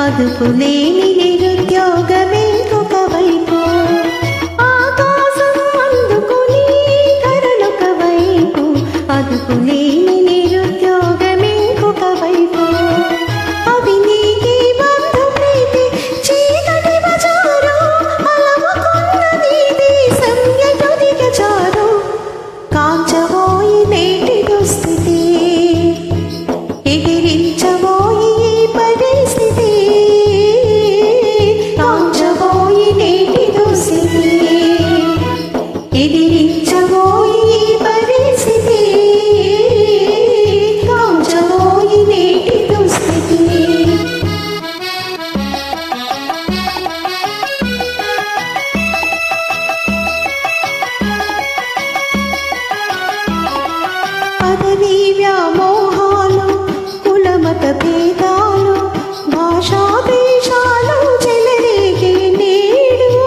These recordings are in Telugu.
అదుపులేని నిరుద్యోగమే ఒక వైపు, ఆకాశం అందుకుని ధరలొక వైపు. అదుపులేని నిరుద్యోగమే ఒక వైపు, అవినీతి బంధు ప్రీతి చీకటి బజారు, అలముకున్నది దేశం ఎటుదిగ చారు. కాంచబోయి నేటి దుస్థితి, ఎదిరించబోయి ఈ పరిస్థితి. కాంచబోయి నేటి దుస్థితి, ఎదిరించబోయి ఈ పరిస్థితి. కాంచబోయి నేటి దుస్థితి. పదవీ వ్యామోహాలు, కులమత భేదాలు, భాషా ద్వేషాలు చెలరేగే నేడు.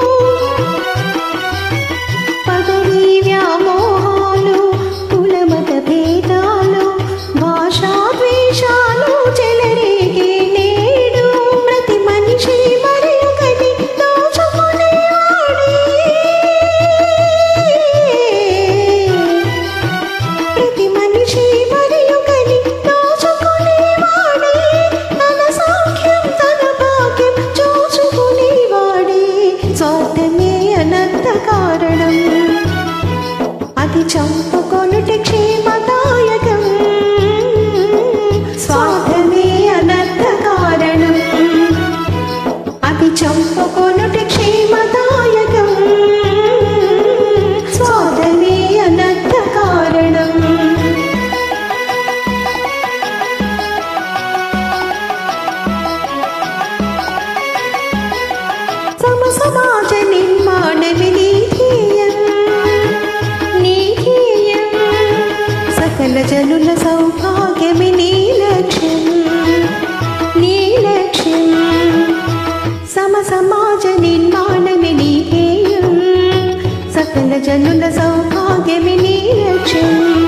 పదవీ వ్యామోహాలు, కులమత భేదాలు, భాషా ద్వేషాలు చెలరేగే నేడు. ప్రతి మనిషి మరి ఒకటి దోచుకునేవాడే, ప్రతి మనిషి మరి ఒకటి దోచుకునేవాడే. తన సౌఖ్యం తన భాగ్యం చూచుకునేవాడే. స్వార్థమే అనంత కారణం, అది చంపుకొనుట క్షేమదాయకం. స్వార్థమే అనంత కారణం, అది చంపుకొనుట క్షేమదాయకం. స్వార్థమే అనంత కారణం. సమాజ నిర్మాణమే నీ ధ్యేయం, నీ ధ్యేయం. సకల జనుల సౌభాగ్యమే నీ లక్ష్యం, నీ లక్ష్యం. సమాజ నిర్మాణమే నీ ధ్యేయం, సకల జనుల సౌభాగ్యమే నీ లక్ష్యం.